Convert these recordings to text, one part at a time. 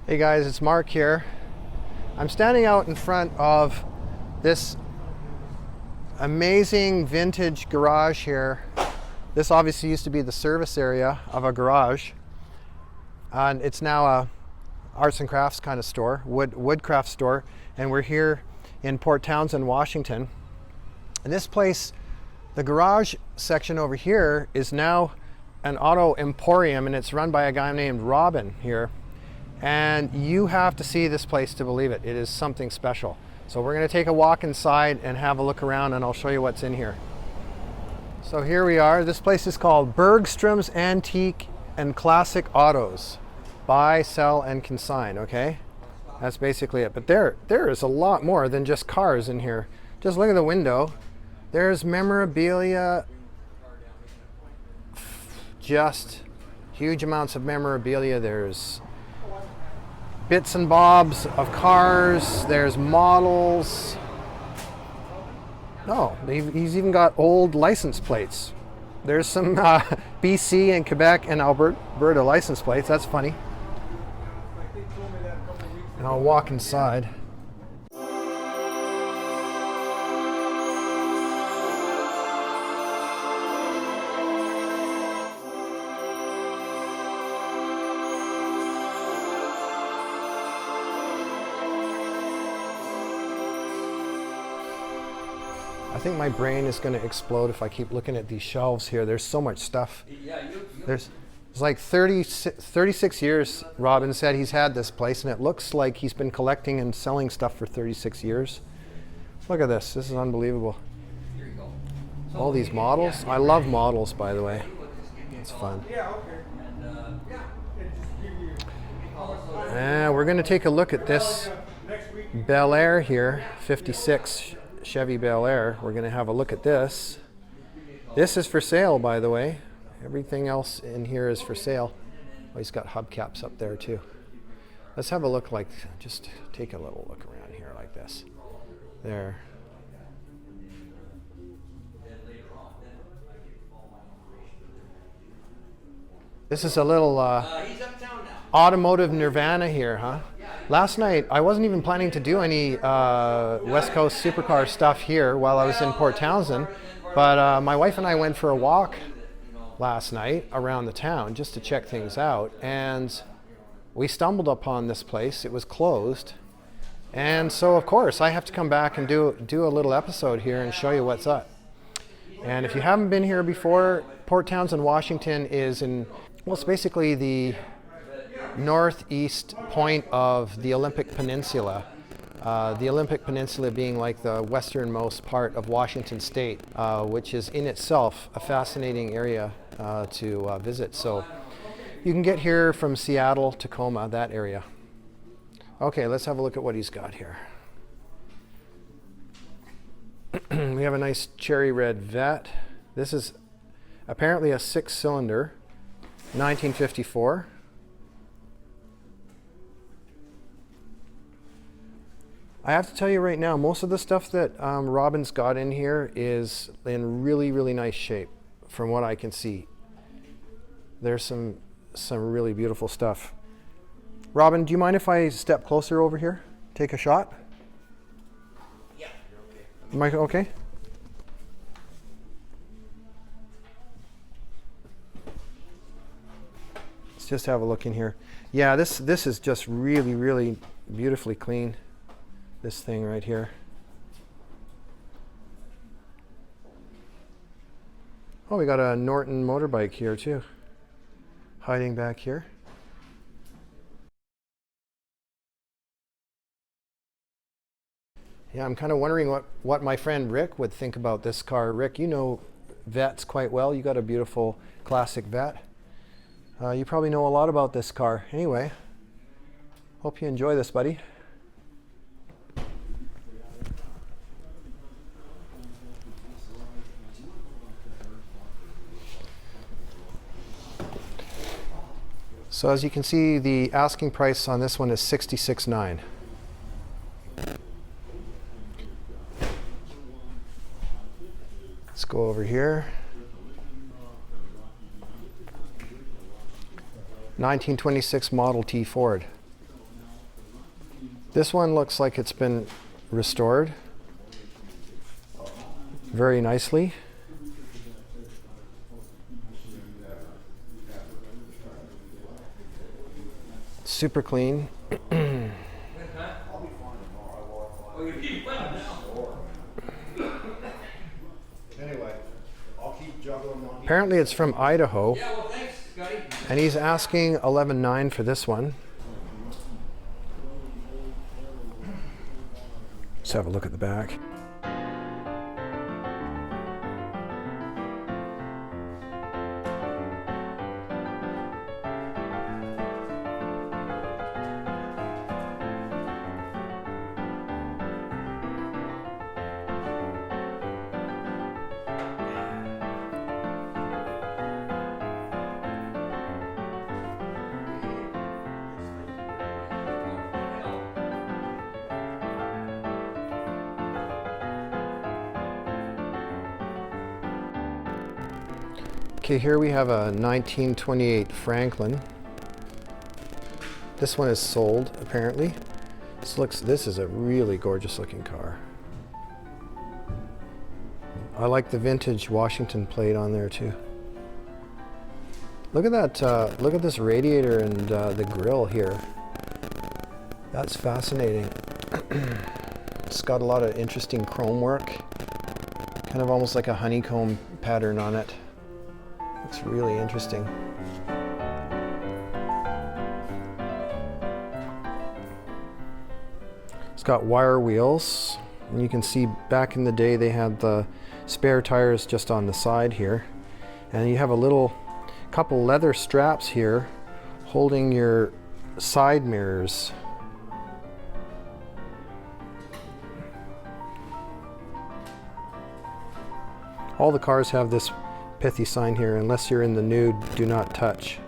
Hey guys, it's Mark here. I'm standing out in front of this amazing vintage garage here. This obviously used to be the service area of a garage, and it's now a arts and crafts kind of store, woodcraft store, and we're here in Port Townsend, Washington. And this place, the garage section over here, is now an auto emporium, and it's run by a guy named Robin here. And you have to see this place to believe it. It is something special. So we're going to take a walk inside and have a look around, and I'll show you what's in here. So here we are. This place is called Bergstrom's Antique and Classic Autos. Buy, sell, and consign, okay? That's basically it. But there is a lot more than just cars in here. Just look at the window. There's memorabilia, just huge amounts of memorabilia. There's bits and bobs of cars, there's models. Oh, he's even got old license plates. There's some BC and Quebec and Alberta license plates, that's funny. And I'll walk inside. I think my brain is going to explode if I keep looking at these shelves here. There's so much stuff. There's like 36 years, Robin said he's had this place, and it looks like he's been collecting and selling stuff for 36 years. Look at this. This is unbelievable. All these models. I love models, by the way. It's fun. And we're going to take a look at this Bel Air here, 56 Chevy Bel Air. We're going to have a look at this. This is for sale, by the way. Everything else in here is for sale. Oh, he's got hubcaps up there too. Let's have a look, just take a little look around here like this. There. This is a little automotive nirvana here, huh? Last night, I wasn't even planning to do any West Coast supercar stuff here while I was in Port Townsend, but my wife and I went for a walk last night around the town just to check things out, and we stumbled upon this place. It was closed, and so of course I have to come back and do a little episode here and show you what's up. And if you haven't been here before, Port Townsend, Washington is it's basically the northeast point of the Olympic Peninsula. The Olympic Peninsula being like the westernmost part of Washington State, which is in itself a fascinating area to visit. So you can get here from Seattle, Tacoma, that area. Okay, let's have a look at what he's got here. We have a nice cherry red Vette. This is apparently a 6-cylinder, 1954. I have to tell you right now, most of the stuff that Robin's got in here is in really, really nice shape from what I can see. There's some really beautiful stuff. Robin, do you mind if I step closer over here? Take a shot? Yeah. Am I okay? Let's just have a look in here. Yeah, this is just really, really beautifully clean. This thing right here. Oh, we got a Norton motorbike here too, hiding back here. Yeah, I'm kind of wondering what my friend Rick would think about this car. Rick, you know Vettes quite well. You got a beautiful classic Vette. You probably know a lot about this car. Anyway, hope you enjoy this, buddy. So as you can see, the asking price on this one is $66,900. Let's go over here. 1926 Model T Ford. This one looks like it's been restored very nicely. Super clean. Apparently it's from Idaho. And he's asking $11,900 for this one. Let's have a look at the back. Okay, here we have a 1928 Franklin. This one is sold, apparently. This is a really gorgeous looking car. I like the vintage Washington plate on there too. Look at that, look at this radiator and the grille here. That's fascinating. It's got a lot of interesting chrome work. Kind of almost like a honeycomb pattern on it. It's really interesting. It's got wire wheels, and you can see back in the day they had the spare tires just on the side here. And you have a couple leather straps here holding your side mirrors. All the cars have this pithy sign here: unless you're in the nude, do not touch.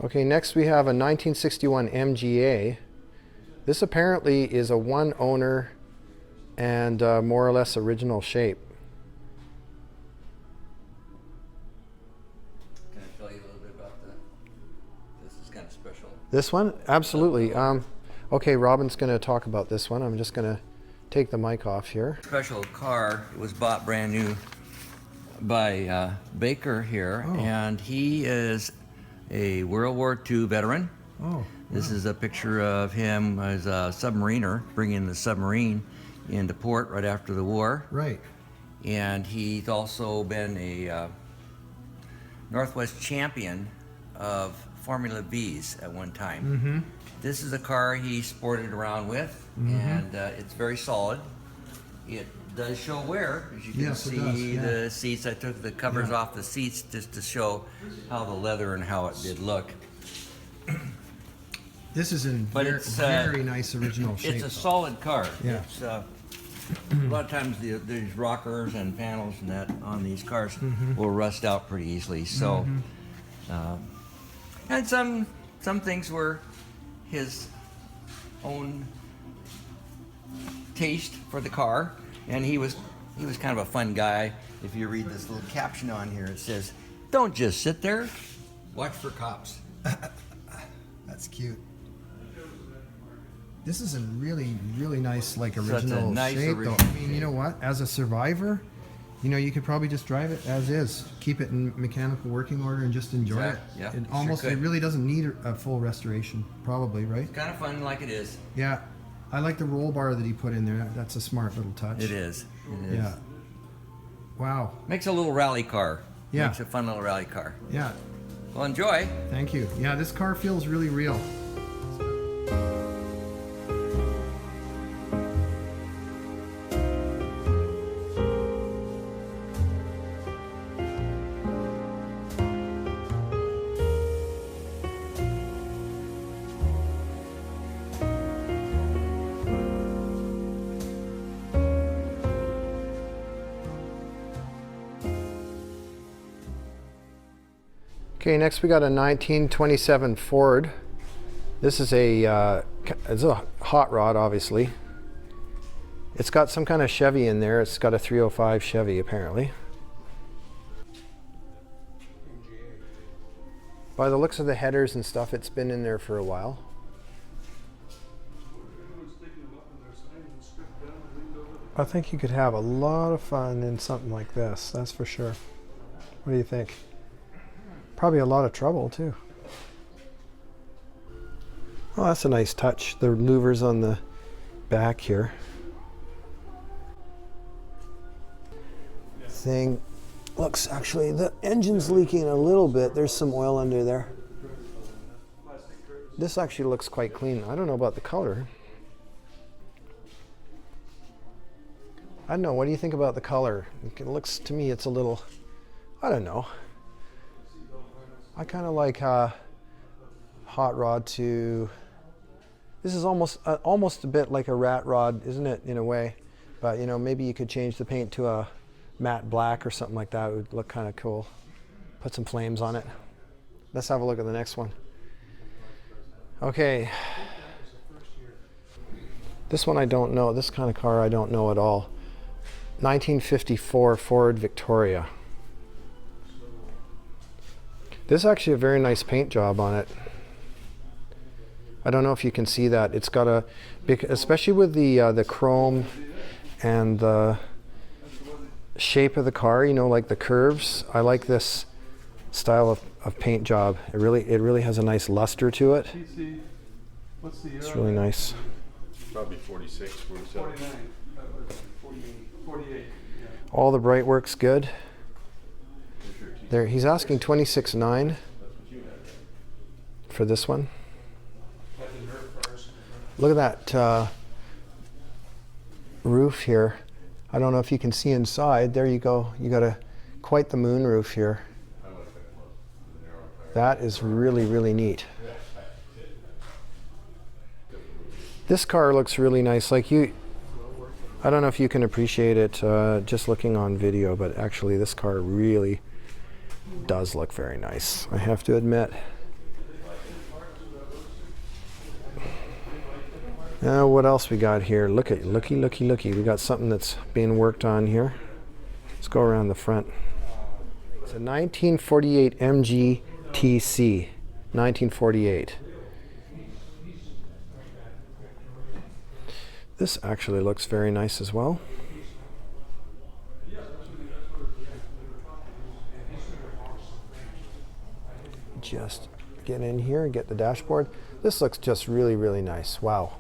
Okay, next we have a 1961 MGA. This apparently is a one owner and more or less original shape. Can I tell you a little bit about this is kind of special. This one? Absolutely. Okay, Robin's going to talk about this one. I'm just going to take the mic off here. Special car. It was bought brand new by Baker here, and he is a World War II veteran. Oh. This is a picture of him as a submariner, bringing the submarine into port right after the war. Right. And he's also been a Northwest champion of Formula V's at one time. Mm-hmm. This is a car he sported around with, and it's very solid. It does show wear, as you can see. The seats, I took the covers off the seats just to show how the leather and how it did look. This is in very nice original shape. It's a solid car. Yeah. It's, a lot of times these rockers and panels and that on these cars will rust out pretty easily. So, and some things were his own taste for the car, and he was kind of a fun guy. If you read this little caption on here, it says, "Don't just sit there, watch for cops." That's cute. This is a really, really nice, like, original nice shape, original though. I mean, you know what? As a survivor, you know, you could probably just drive it as is, keep it in mechanical working order, and just enjoy it. Yeah, It really doesn't need a full restoration, probably, right? It's kind of fun like it is. Yeah, I like the roll bar that he put in there. That's a smart little touch. It is. It is. Yeah. Wow. Makes a little rally car. Yeah. Makes a fun little rally car. Yeah. Well, enjoy. Thank you. Yeah, this car feels really real. Okay, next we got a 1927 Ford. This is it's a hot rod, obviously. It's got some kind of Chevy in there. It's got a 305 Chevy, apparently. By the looks of the headers and stuff, it's been in there for a while. I think you could have a lot of fun in something like this, that's for sure. What do you think? Probably a lot of trouble too. Oh, that's a nice touch. The louvers on the back here. Thing looks, actually the engine's leaking a little bit. There's some oil under there. This actually looks quite clean. I don't know about the color. I don't know, what do you think about the color? It looks to me, it's a little, I don't know. I kind of like hot rod to, this is almost a bit like a rat rod, isn't it, in a way? But you know, maybe you could change the paint to a matte black or something like that. It would look kind of cool. Put some flames on it. Let's have a look at the next one. Okay. This one I don't know. This kind of car I don't know at all. 1954 Ford Victoria. This is actually a very nice paint job on it. I don't know if you can see that. It's got a big, especially with the chrome and the shape of the car, you know, like the curves. I like this style of paint job. It really has a nice luster to it. It's really nice. Probably 46, 47. 49, 48. Yeah. All the bright work's good. There, he's asking 26.9 for this one. Look at that roof here. I don't know if you can see inside. There you go. You got quite the moon roof here. That is really, really neat. This car looks really nice. Like I don't know if you can appreciate it just looking on video, but actually this car really does look very nice, I have to admit. Now what else we got here? Looky. We got something that's being worked on here. Let's go around the front. It's a 1948 MG TC. 1948. This actually looks very nice as well. Just get in here and get the dashboard. This looks just really, really nice. Wow.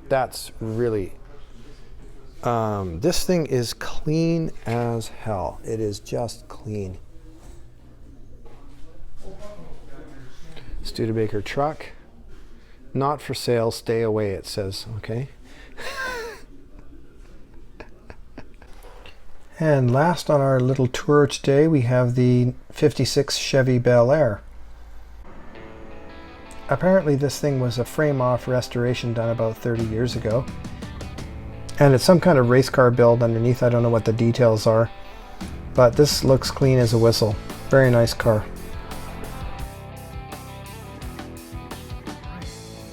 That's really, this thing is clean as hell. It is just clean. Studebaker truck. Not for sale, stay away, it says, okay. And last on our little tour today, we have the 56 Chevy Bel Air. Apparently this thing was a frame-off restoration done about 30 years ago. And it's some kind of race car build underneath. I don't know what the details are. But this looks clean as a whistle. Very nice car.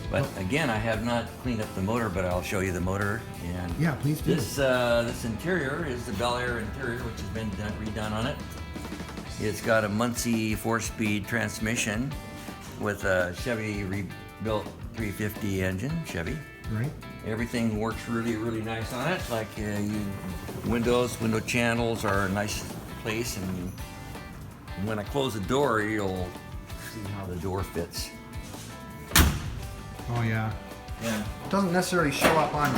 But again, I have not cleaned up the motor, but I'll show you the motor. And yeah, please do. This interior is the Bel Air interior, which has been redone on it. It's got a Muncie 4-speed transmission with a Chevy rebuilt 350 engine, Chevy. Right. Everything works really, really nice on it. Like window channels are a nice place, and when I close the door, you'll see how the door fits. Oh yeah. Yeah. It doesn't necessarily show up on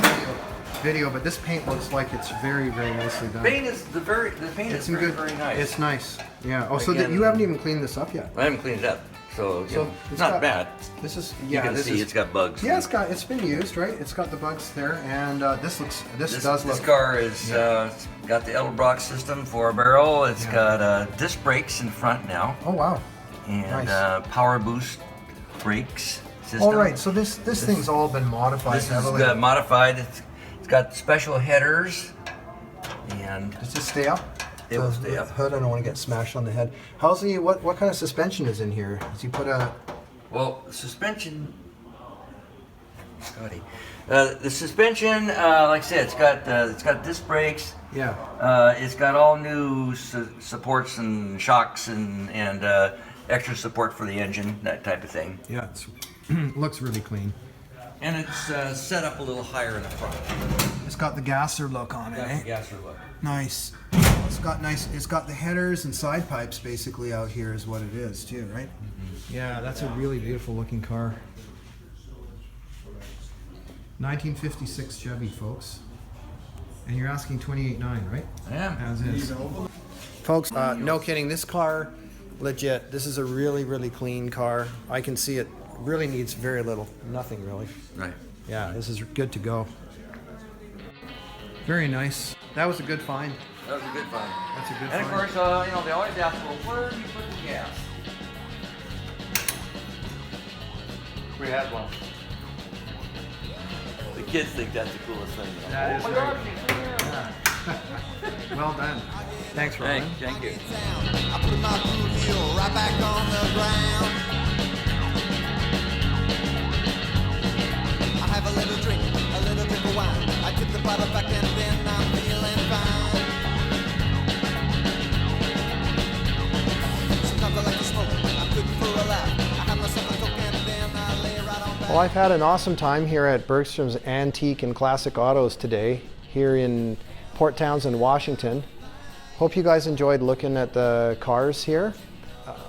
video, but this paint looks like it's very, very nicely done. The paint is very nice. It's nice. Yeah. Oh, so Again, you haven't even cleaned this up yet? I haven't cleaned it up, so you know, it's not bad. This is You can see it's got bugs. Yeah, it's been used, right? It's got the bugs there, and this car is got the Edelbrock system, 4-barrel. It's got disc brakes in front now. Oh wow. And nice. Power boost brakes system. All right, so this thing's all been modified. This is modified. It's got special headers. And does this stay up? It will stay up. Hood, I don't want to get smashed on the head. How's the what kind of suspension is in here? Does he put a? Well, suspension. Scotty, the suspension, like I said, it's got disc brakes. Yeah. It's got all new supports and shocks and extra support for the engine, that type of thing. Yeah, it looks really clean. And it's set up a little higher in the front. It's got the gasser look on it, That's eh? the gasser look. Nice. It's got the headers and side pipes basically out here is what it is too, right? Mm-hmm. Yeah, that's a really beautiful looking car. 1956 Chevy, folks. And you're asking 28.9, right? I am. As is. Folks, no kidding, this car, legit. This is a really, really clean car. I can see it really needs very little, nothing really. Right. Yeah, this is good to go. Very nice. That was a good find. That was a good find. That's a good And of find. course, you know, they always ask, well, where do you put the gas? We had one. The kids think that's the coolest thing. That is my very gosh, it's there. Well done. Thanks, Ron. Thank you. I put my blue heel right back on the ground. I have a little drink of wine. I tip the bottle back and then I'm feeling fine. Sometimes I like to smoke. I'm good for a laugh. I have myself a coke and then I lay right on back. Well, I've had an awesome time here at Bergstrom's Antique and Classic Autos today, here in Port Townsend, Washington. Hope you guys enjoyed looking at the cars here,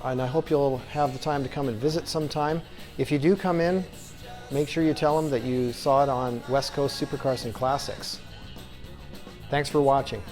and I hope you'll have the time to come and visit sometime. If you do come in, make sure you tell them that you saw it on West Coast Supercars and Classics. Thanks for watching.